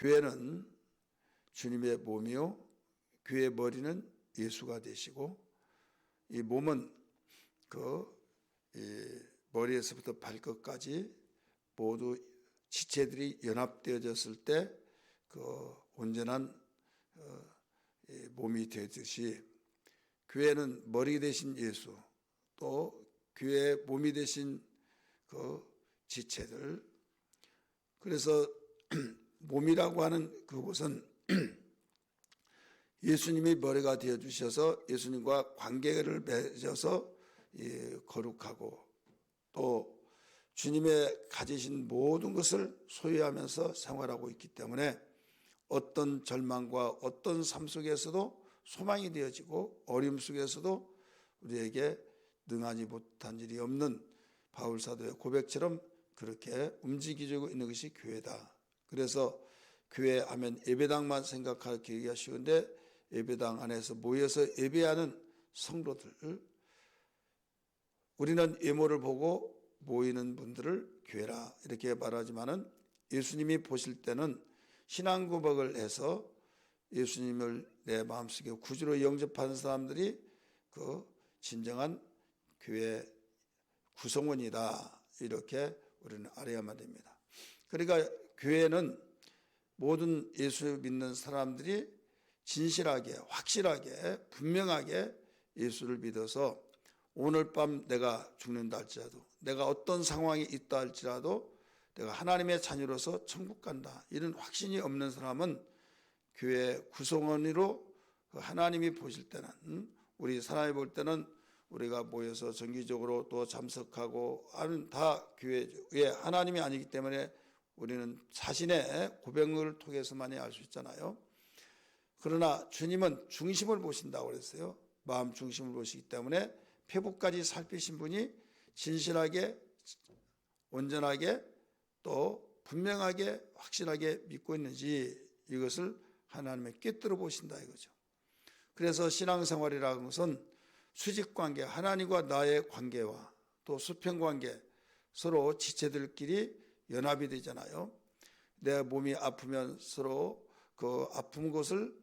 교회는 주님의 몸이요, 교회의 머리는 예수가 되시고, 이 몸은 머리에서부터 발끝까지 모두 지체들이 연합되어졌을 때 온전한 몸이 되듯이, 교회는 머리 대신 예수, 또 교회의 몸이 되신 지체들. 그래서 몸이라고 하는 그곳은 예수님이 머리가 되어주셔서 예수님과 관계를 맺어서 거룩하고, 또 주님의 가지신 모든 것을 소유하면서 생활하고 있기 때문에 어떤 절망과 어떤 삶 속에서도 소망이 되어지고, 어려움 속에서도 우리에게 능하지 못한 일이 없는 바울 사도의 고백처럼 그렇게 움직이고 있는 것이 교회다. 그래서 교회 하면 예배당만 생각하기가 쉬운데, 예배당 안에서 모여서 예배하는 성도들, 우리는 외모를 보고 모이는 분들을 교회라 이렇게 말하지만은, 예수님이 보실 때는 신앙 고백을 해서 예수님을 내 마음속에 구주로 영접하는 사람들이 진정한 교회 구성원이다, 이렇게 우리는 알아야만 됩니다. 그러니까 교회는 모든 예수 믿는 사람들이 진실하게, 확실하게, 분명하게 예수를 믿어서 오늘 밤 내가 죽는다 할지라도, 내가 어떤 상황이 있다 할지라도 내가 하나님의 자녀로서 천국 간다, 이런 확신이 없는 사람은 교회 구성원으로 하나님이 보실 때는, 우리 사람이 볼 때는 우리가 모여서 정기적으로 또 참석하고 하는 다 교회죠. 왜? 하나님이 아니기 때문에 우리는 자신의 고백을 통해서만이 알 수 있잖아요. 그러나 주님은 중심을 보신다고 그랬어요. 마음 중심을 보시기 때문에 폐부까지 살피신 분이 진실하게, 온전하게, 또 분명하게, 확실하게 믿고 있는지, 이것을 하나님의 꿰뚫어 보신다 이거죠. 그래서 신앙생활이라는 것은 수직관계, 하나님과 나의 관계와 또 수평관계, 서로 지체들끼리 연합이 되잖아요. 내 몸이 아프면 서로 그 아픈 곳을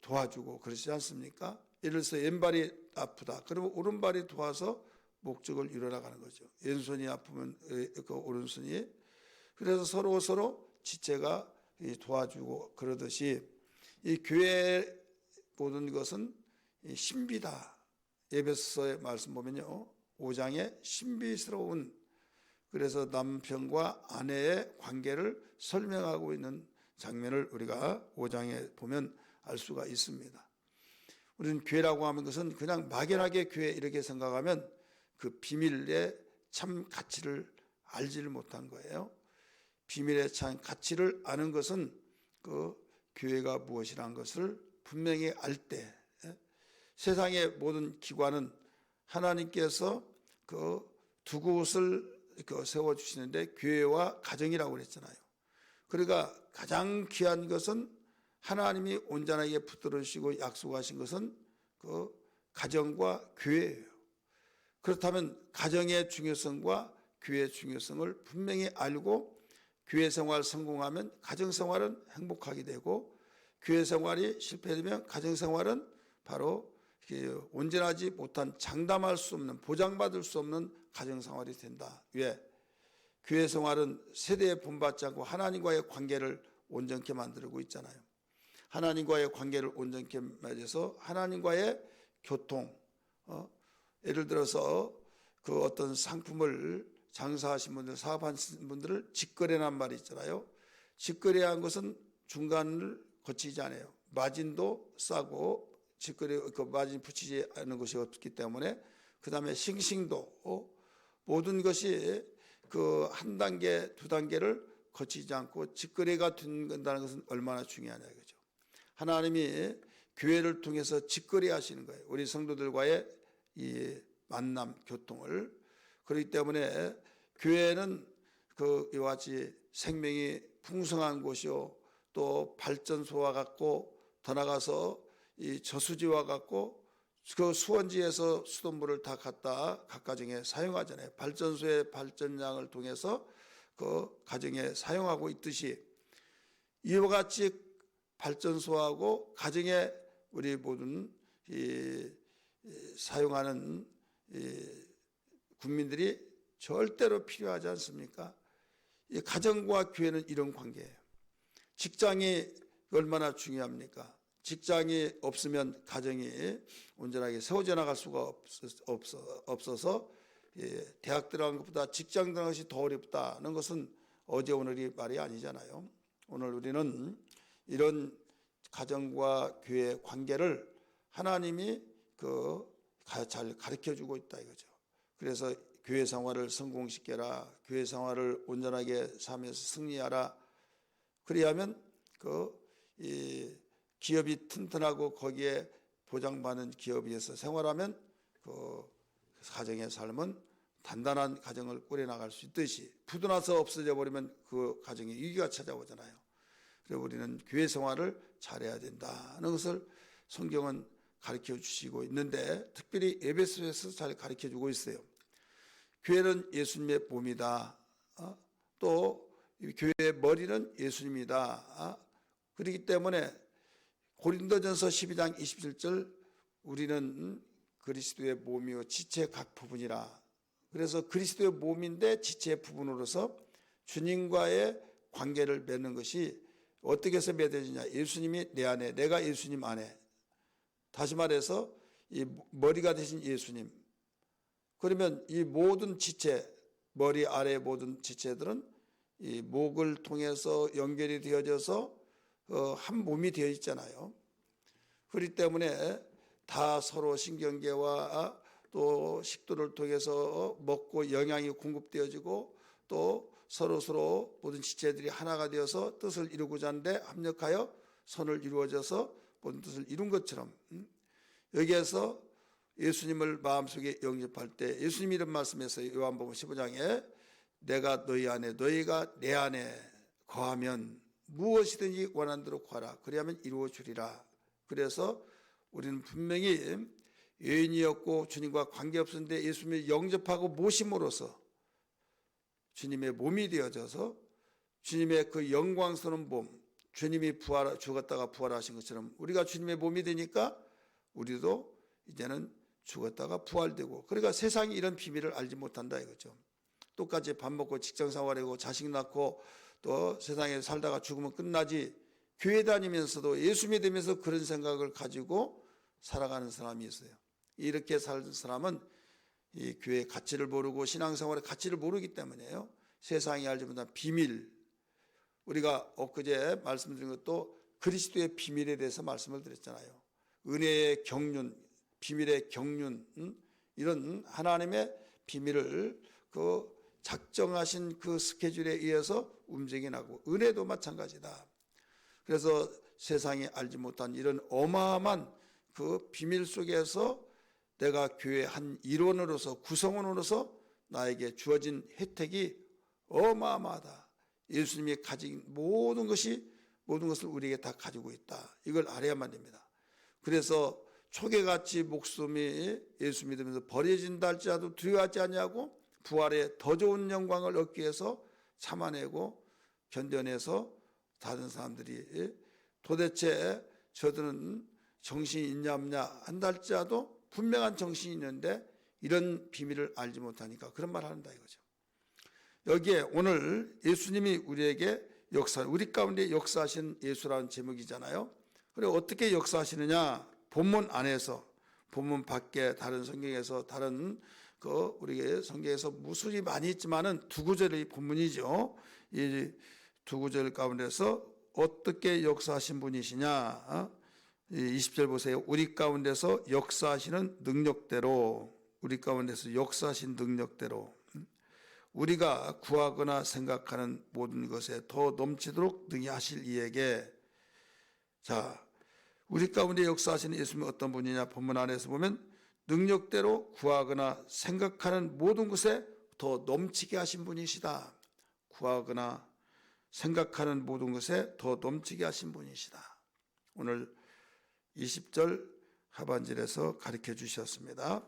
도와주고 그러지 않습니까? 예를 들어서 왼발이 아프다, 그러면 오른발이 도와서 목적을 이뤄나가는 거죠. 왼손이 아프면 오른손이. 그래서 서로 지체가 도와주고 그러듯이 이 교회 모든 것은 신비다. 에베소서의 말씀 보면요, 5장에 신비스러운, 그래서 남편과 아내의 관계를 설명하고 있는 장면을 우리가 5장에 보면 알 수가 있습니다. 우리는 교회라고 하는 것은 그냥 막연하게 교회 이렇게 생각하면 그 비밀의 참 가치를 알지를 못한 거예요. 비밀의 참 가치를 아는 것은 그 교회가 무엇이라는 것을 분명히 알 때, 세상의 모든 기관은 하나님께서 두 곳을 세워주시는데 교회와 가정이라고 그랬잖아요. 그러니까 가장 귀한 것은, 하나님이 온전하게 붙들으시고 약속하신 것은 가정과 교회예요. 그렇다면 가정의 중요성과 교회의 중요성을 분명히 알고 교회 생활 성공하면 가정 생활은 행복하게 되고, 교회 생활이 실패되면 가정 생활은 바로 온전하지 못한, 장담할 수 없는, 보장받을 수 없는 가정 생활이 된다. 왜? 교회 생활은 세대에 본받지 않고 하나님과의 관계를 온전케 만들고 있잖아요. 하나님과의 관계를 온전케 맺어서 하나님과의 교통, 예를 들어서 그 어떤 상품을 장사하신 분들, 사업하신 분들을 직거래란 말이 있잖아요. 직거래한 것은 중간을 거치지 않아요. 마진도 싸고, 직거래 마진 붙이지 않는 것이 없기 때문에, 그 다음에 싱싱도, 모든 것이 한 단계, 두 단계를 거치지 않고 직거래가 된다는 것은 얼마나 중요하냐 이거죠. 하나님이 교회를 통해서 직거래 하시는 거예요. 우리 성도들과의 이 만남, 교통을. 그렇기 때문에 교회는 이와 같이 생명이 풍성한 곳이요, 또 발전소와 같고, 더 나가서 이 저수지와 같고, 그 수원지에서 수돗물을 다 갖다 각 가정에 사용하잖아요. 발전소의 발전량을 통해서 그 가정에 사용하고 있듯이 이와 같이 발전소하고 가정에 우리 모든 사용하는 국민들이 절대로 필요하지 않습니까? 이 가정과 교회는 이런 관계예요. 직장이 얼마나 중요합니까? 직장이 없으면 가정이 온전하게 세워져 나갈 수가 없어서 대학 들어간 것보다 직장 들어간 것이 더 어렵다는 것은 어제 오늘이 말이 아니잖아요. 오늘 우리는 이런 가정과 교회의 관계를 하나님이 잘 가르쳐주고 있다 이거죠. 그래서 교회 생활을 성공시켜라, 교회 생활을 온전하게 삶에서 승리하라. 그래야면 이 기업이 튼튼하고 거기에 보장받는 기업에서 생활하면 가정의 삶은 단단한 가정을 꾸려나갈 수 있듯이 부도나서 없어져 버리면 그 가정에 위기가 찾아오잖아요. 그래서 우리는 교회 생활을 잘해야 된다는 것을 성경은 가르쳐 주시고 있는데 특별히 에베소에서 잘 가르쳐 주고 있어요. 교회는 예수님의 몸이다. 또 교회의 머리는 예수님이다. 그렇기 때문에 고린도전서 12장 27절 우리는 그리스도의 몸이요 지체의 각 부분이라. 그래서 그리스도의 몸인데 지체의 부분으로서 주님과의 관계를 맺는 것이 어떻게 해서 맺어지냐. 예수님이 내 안에, 내가 예수님 안에. 다시 말해서 이 머리가 되신 예수님. 그러면 이 모든 지체, 머리 아래 모든 지체들은 이 목을 통해서 연결이 되어져서 한 몸이 되어 있잖아요. 그렇기 때문에 다 서로 신경계와 또 식도를 통해서 먹고 영양이 공급되어지고 또 서로 모든 지체들이 하나가 되어서 뜻을 이루고자 하는데 합력하여 선을 이루어져서 모든 뜻을 이룬 것처럼 여기에서 예수님을 마음속에 영접할 때 예수님이 이런 말씀에서 요한복음 15장에 내가 너희 안에 너희가 내 안에 거하면 무엇이든지 원하는 대로 구하라. 그리하면 이루어 주리라. 그래서 우리는 분명히 여인이었고 주님과 관계없었는데 예수님을 영접하고 모심으로써 주님의 몸이 되어져서 주님의 그 영광스러운 몸, 주님이 죽었다가 부활하신 것처럼 우리가 주님의 몸이 되니까 우리도 이제는 죽었다가 부활되고, 그러니까 세상이 이런 비밀을 알지 못한다 이거죠. 똑같이 밥 먹고 직장 생활하고 자식 낳고 또 세상에 살다가 죽으면 끝나지, 교회 다니면서도 예수 믿으면서 그런 생각을 가지고 살아가는 사람이 있어요. 이렇게 살 사람은 이 교회의 가치를 모르고 신앙생활의 가치를 모르기 때문에요. 세상이 알지 못한 비밀, 우리가 엊그제 말씀드린 것도 그리스도의 비밀에 대해서 말씀을 드렸잖아요. 은혜의 경륜, 비밀의 경륜, 이런 하나님의 비밀을 작정하신 그 스케줄에 의해서 움직이 나고, 은혜도 마찬가지다. 그래서 세상이 알지 못한 이런 어마어마한 그 비밀 속에서 내가 교회의 한 일원으로서 구성원으로서 나에게 주어진 혜택이 어마어마하다. 예수님이 가진 모든 것을 우리에게 다 가지고 있다. 이걸 알아야만 됩니다. 그래서 초계같이 목숨이 예수 믿으면서 버려진다 할지라도 두려워하지 아니하고 부활의 더 좋은 영광을 얻기 위해서 참아내고 견뎌내서 다른 사람들이 도대체 저들은 정신이 있냐 없냐 한다 할지라도 분명한 정신이 있는데 이런 비밀을 알지 못하니까 그런 말 한다 이거죠. 여기에 오늘 예수님이 우리에게 우리 가운데 역사하신 예수라는 제목이잖아요. 그리고 어떻게 역사하시느냐, 본문 안에서, 본문 밖에 다른 성경에서 다른 우리 성경에서 무술이 많이 있지만은 두 구절의 본문이죠. 이 두 구절 가운데서 어떻게 역사하신 분이시냐, 20절 보세요. 우리 가운데서 역사하시는 능력대로, 우리 가운데서 역사하신 능력대로 우리가 구하거나 생각하는 모든 것에 더 넘치도록 능히 하실 이에게. 자, 우리 가운데 역사하시는 예수님은 어떤 분이냐, 본문 안에서 보면 능력대로 구하거나 생각하는 모든 것에 더 넘치게 하신 분이시다. 구하거나 생각하는 모든 것에 더 넘치게 하신 분이시다. 오늘 20절 하반절에서 가르쳐 주셨습니다.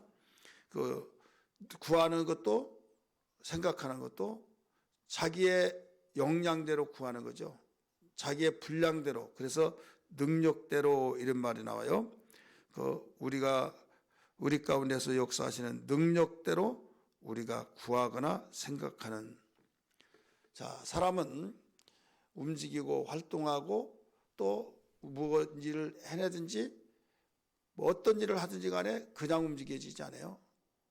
구하는 것도 생각하는 것도 자기의 역량대로 구하는 거죠. 자기의 분량대로. 그래서 능력대로 이런 말이 나와요. 우리 가운데서 역사하시는 능력대로 우리가 구하거나 생각하는. 자, 사람은 움직이고 활동하고 또 무슨 일을 해내든지 뭐 어떤 일을 하든지 간에 그냥 움직여지지 않아요.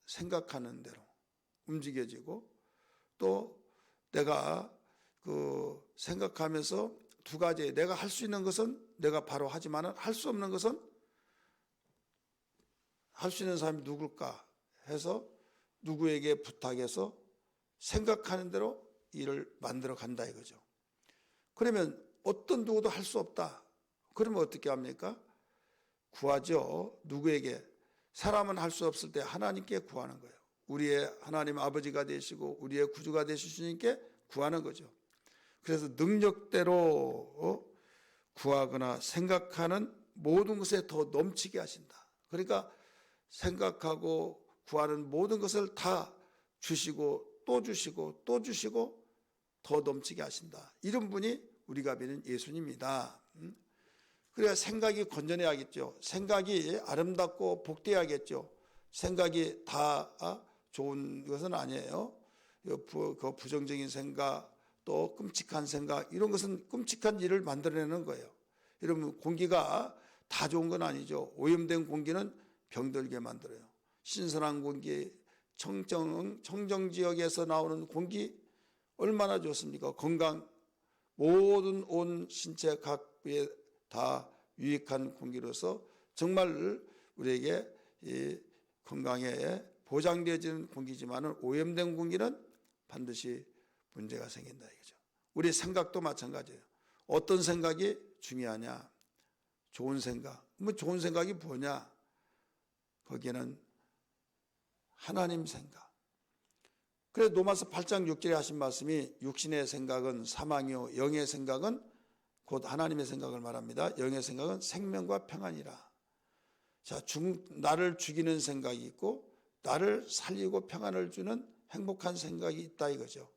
생각하는 대로 움직여지고, 또 내가 생각하면서 두 가지, 내가 할 수 있는 것은 내가 바로 하지만 할 수 없는 것은 할 수 있는 사람이 누굴까 해서 누구에게 부탁해서 생각하는 대로 일을 만들어 간다 이거죠. 그러면 어떤 누구도 할 수 없다. 그러면 어떻게 합니까? 구하죠. 누구에게? 사람은 할 수 없을 때 하나님께 구하는 거예요. 우리의 하나님 아버지가 되시고 우리의 구주가 되실 주님께 구하는 거죠. 그래서 능력대로 구하거나 생각하는 모든 것에 더 넘치게 하신다. 그러니까 생각하고 구하는 모든 것을 다 주시고 또 주시고 또 주시고 더 넘치게 하신다. 이런 분이 우리가 믿는 예수님이다. 그래야 생각이 건전해야겠죠. 생각이 아름답고 복되어야겠죠. 생각이 다 좋은 것은 아니에요. 그 부정적인 생각, 또 끔찍한 생각, 이런 것은 끔찍한 일을 만들어내는 거예요. 여러분, 공기가 다 좋은 건 아니죠. 오염된 공기는 병들게 만들어요. 신선한 공기, 청정 지역에서 나오는 공기 얼마나 좋습니까? 건강, 모든 온 신체 각부에 다 유익한 공기로서 정말 우리에게 이 건강에 보장되어지는 공기지만 오염된 공기는 반드시 문제가 생긴다 이거죠. 우리 생각도 마찬가지예요. 어떤 생각이 중요하냐? 좋은 생각. 뭐 좋은 생각이 뭐냐? 거기에는 하나님 생각. 그래서 로마서 8장 6절에 하신 말씀이 육신의 생각은 사망이요 영의 생각은 곧 하나님의 생각을 말합니다. 영의 생각은 생명과 평안이라. 자, 나를 죽이는 생각이 있고 나를 살리고 평안을 주는 행복한 생각이 있다 이거죠.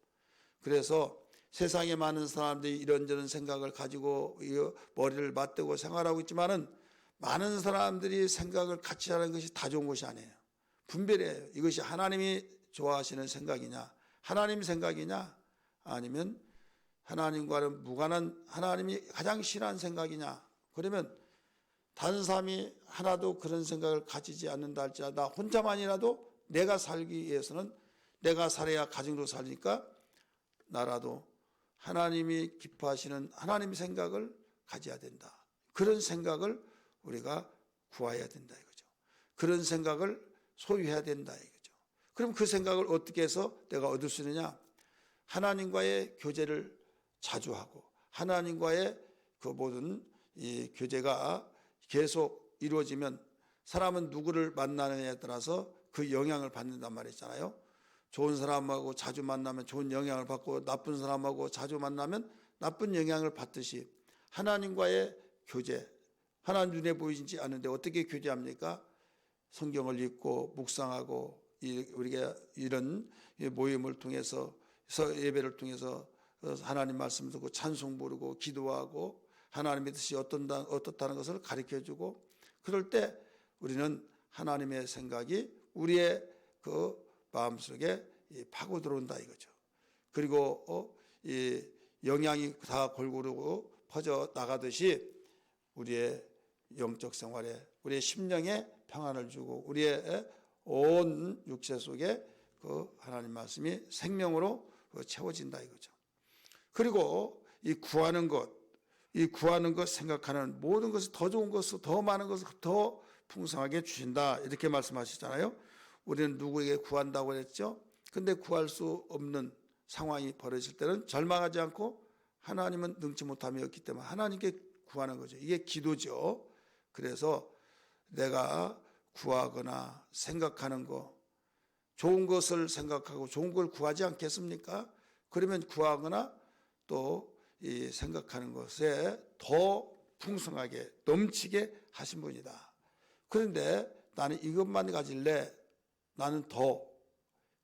그래서 세상에 많은 사람들이 이런저런 생각을 가지고 머리를 맞대고 생활하고 있지만은 많은 사람들이 생각을 같이 하는 것이 다 좋은 것이 아니에요. 분별해요. 이것이 하나님이 좋아하시는 생각이냐, 하나님 생각이냐, 아니면 하나님과는 무관한 하나님이 가장 싫어하는 생각이냐. 그러면 다른 사람이 하나도 그런 생각을 가지지 않는다 할지라도 나 혼자만이라도 내가 살기 위해서는 내가 살아야 가정으로 살니까 나라도 하나님이 기뻐하시는 하나님 생각을 가져야 된다. 그런 생각을 우리가 구해야 된다 이거죠. 그런 생각을 소유해야 된다 이거죠. 그럼 그 생각을 어떻게 해서 내가 얻을 수 있느냐? 하나님과의 교제를 자주 하고 하나님과의 그 모든 이 교제가 계속 이루어지면 사람은 누구를 만나느냐에 따라서 그 영향을 받는단 말이잖아요. 좋은 사람하고 자주 만나면 좋은 영향을 받고 나쁜 사람하고 자주 만나면 나쁜 영향을 받듯이 하나님과의 교제, 하나님 눈에 보이지 않는데 어떻게 교제합니까? 성경을 읽고 묵상하고 우리가 이런 모임을 통해서 예배를 통해서 하나님 말씀 듣고 찬송 부르고 기도하고 하나님의 뜻이 어떻다는 것을 가르쳐주고 그럴 때 우리는 하나님의 생각이 우리의 그 마음속에 파고 들어온다 이거죠. 그리고 이 영향이 다 골고루 퍼져 나가듯이 우리의 영적 생활에 우리의 심령에 평안을 주고 우리의 온 육체 속에 그 하나님 말씀이 생명으로 채워진다 이거죠. 그리고 이 구하는 것 생각하는 모든 것을 더 좋은 것을 더 많은 것을 더 풍성하게 주신다 이렇게 말씀하시잖아요. 우리는 누구에게 구한다고 했죠. 근데 구할 수 없는 상황이 벌어질 때는 절망하지 않고 하나님은 능치 못함이었기 때문에 하나님께 구하는 거죠. 이게 기도죠. 그래서 내가 구하거나 생각하는 거 좋은 것을 생각하고 좋은 걸 구하지 않겠습니까? 그러면 구하거나 또 이 생각하는 것에 더 풍성하게 넘치게 하신 분이다. 그런데 나는 이것만 가질래? 나는 더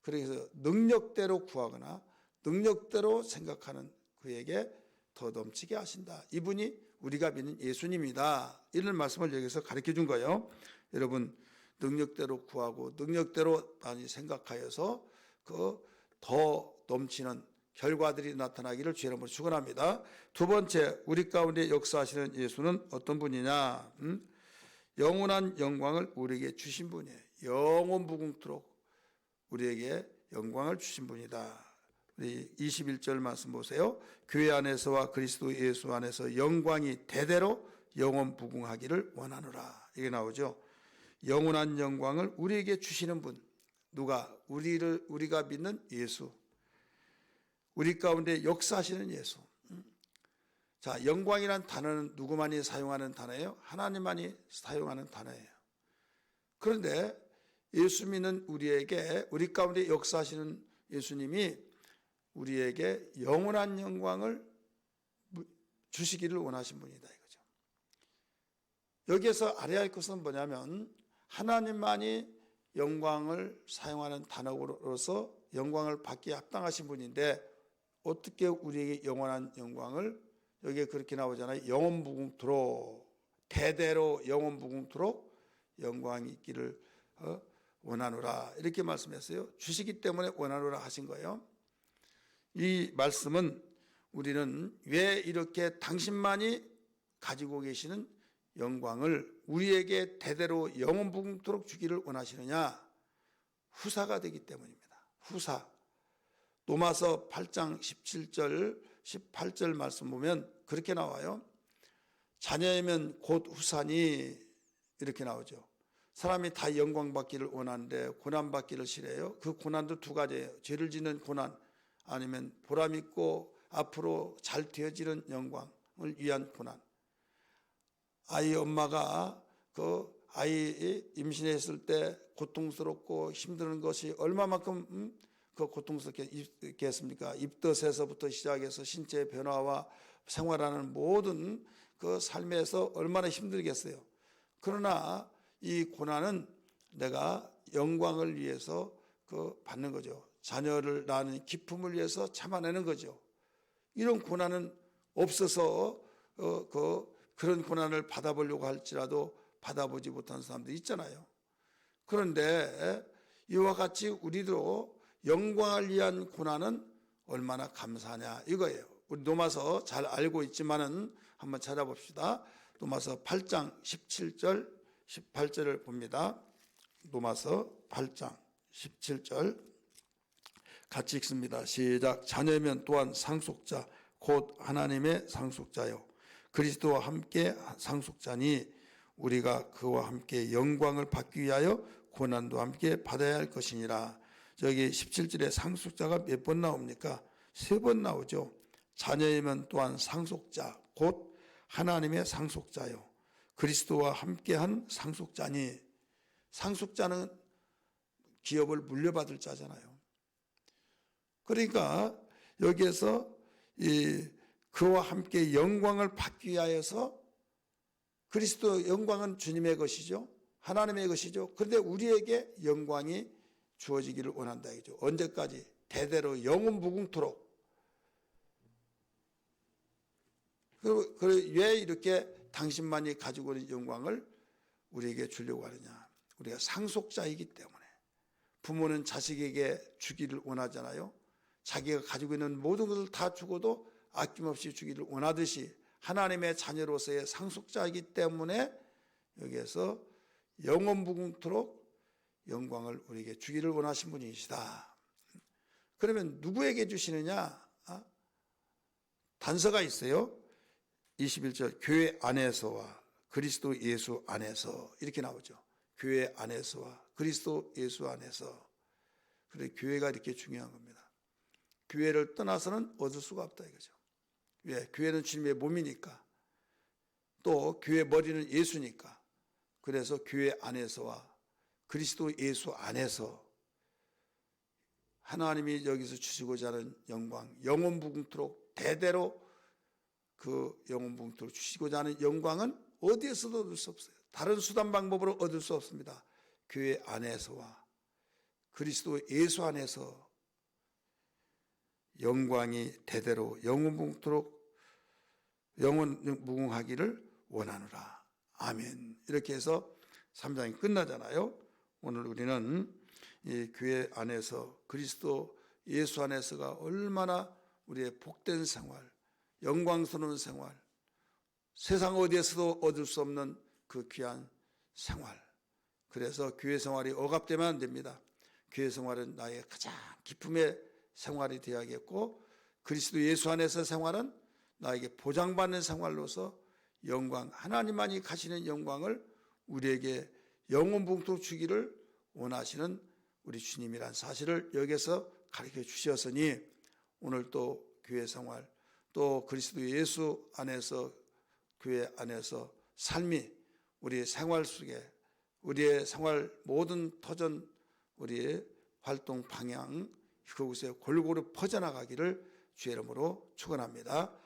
그래서 능력대로 구하거나 능력대로 생각하는 그에게 더 넘치게 하신다. 이분이 우리가 믿는 예수님이다. 이런 말씀을 여기서 가르쳐 준 거예요. 여러분, 능력대로 구하고 능력대로 많이 생각하여서 그 더 넘치는 결과들이 나타나기를 주의 이름으로 축원합니다. 두 번째, 우리 가운데 역사하시는 예수는 어떤 분이냐? 영원한 영광을 우리에게 주신 분이에요. 영원 무궁토록 우리에게 영광을 주신 분이다. 우리 21절 말씀 보세요. 교회 안에서와 그리스도 예수 안에서 영광이 대대로 영원 무궁하기를 원하노라. 이게 나오죠. 영원한 영광을 우리에게 주시는 분. 누가? 우리가 믿는 예수. 우리 가운데 역사하시는 예수. 자, 영광이란 단어는 누구만이 사용하는 단어예요? 하나님만이 사용하는 단어예요. 그런데 예수 믿는 우리에게, 우리 가운데 역사하시는 예수님이 우리에게 영원한 영광을 주시기를 원하신 분이다 이거죠. 여기에서 알아야 할 것은 뭐냐면 하나님만이 영광을 사용하는 단어로서 영광을 받기에 합당하신 분인데 어떻게 우리에게 영원한 영광을, 여기에 그렇게 나오잖아요. 영원무궁토록, 대대로 영원무궁토록 영광이 있기를 원하노라 이렇게 말씀했어요. 주시기 때문에 원하노라 하신 거예요. 이 말씀은 우리는 왜 이렇게 당신만이 가지고 계시는 영광을 우리에게 대대로 영원무궁토록 주기를 원하시느냐? 후사가 되기 때문입니다. 후사. 로마서 8장 17절 18절 말씀 보면 그렇게 나와요. 자녀이면 곧 후사니 이렇게 나오죠. 사람이 다 영광 받기를 원하는데 고난 받기를 싫어해요. 그 고난도 두 가지예요. 죄를 짓는 고난, 아니면 보람 있고 앞으로 잘 되어지는 영광을 위한 고난. 아이 엄마가 그 아이 임신했을 때 고통스럽고 힘든 것이 얼마만큼 그 고통스럽겠습니까? 입덧에서부터 시작해서 신체 변화와 생활하는 모든 그 삶에서 얼마나 힘들겠어요. 그러나 이 고난은 내가 영광을 위해서 그 받는 거죠. 자녀를 낳는 기쁨을 위해서 참아내는 거죠. 이런 고난은 없어서 그런 고난을 받아보려고 할지라도 받아보지 못한 사람도 있잖아요. 그런데 이와 같이 우리도 영광을 위한 고난은 얼마나 감사하냐 이거예요. 우리 로마서 잘 알고 있지만은 한번 찾아봅시다. 로마서 8장 17절 18절을 봅니다. 로마서 8장 17절 같이 읽습니다. 시작. 자녀면 또한 상속자 곧 하나님의 상속자요 그리스도와 함께 상속자니 우리가 그와 함께 영광을 받기 위하여 고난도 함께 받아야 할 것이니라. 저기 17절에 상속자가 몇 번 나옵니까? 3번 나오죠. 자녀이면 또한 상속자 곧 하나님의 상속자요 그리스도와 함께한 상속자니. 상속자는 기업을 물려받을 자잖아요. 그러니까 여기에서 그와 함께 영광을 받기 위하여서, 그리스도 영광은 주님의 것이죠. 하나님의 것이죠. 그런데 우리에게 영광이 주어지기를 원한다 이죠. 언제까지? 대대로 영원무궁토록. 왜 이렇게 당신만이 가지고 있는 영광을 우리에게 주려고 하느냐? 우리가 상속자이기 때문에. 부모는 자식에게 주기를 원하잖아요. 자기가 가지고 있는 모든 것을 다 주고도 아낌없이 주기를 원하듯이 하나님의 자녀로서의 상속자이기 때문에 여기에서 영원무궁토록 영광을 우리에게 주기를 원하신 분이시다. 그러면 누구에게 주시느냐? 단서가 있어요. 21절 교회 안에서와 그리스도 예수 안에서 이렇게 나오죠. 교회 안에서와 그리스도 예수 안에서. 그래, 교회가 이렇게 중요한 겁니다. 교회를 떠나서는 얻을 수가 없다 이거죠. 왜? 교회는 주님의 몸이니까. 또 교회 머리는 예수니까. 그래서 교회 안에서와 그리스도 예수 안에서 하나님이 여기서 주시고자 하는 영광, 영원무궁토록 대대로 그 영원무궁토록 주시고자 하는 영광은 어디에서도 얻을 수 없어요. 다른 수단 방법으로 얻을 수 없습니다. 교회 안에서와 그리스도 예수 안에서 영광이 대대로 영원무궁하기를 원하노라. 아멘. 이렇게 해서 3장이 끝나잖아요. 오늘 우리는 이 교회 안에서 그리스도 예수 안에서가 얼마나 우리의 복된 생활, 영광스러운 생활, 세상 어디에서도 얻을 수 없는 그 귀한 생활. 그래서 교회 생활이 억압되면 안 됩니다. 교회 생활은 나의 가장 기쁨의 생활이 되어야겠고, 그리스도 예수 안에서 생활은 나에게 보장받는 생활로서 영광, 하나님만이 가시는 영광을 우리에게 영원붕토록 주기를 원하시는 우리 주님이란 사실을 여기서 가르쳐 주셨으니, 오늘 또 교회 생활, 또 그리스도 예수 안에서 교회 안에서 삶이 우리의 생활 속에, 우리의 생활 모든 터전, 우리의 활동 방향 그곳에 골고루 퍼져나가기를 주의 이름으로 축원합니다.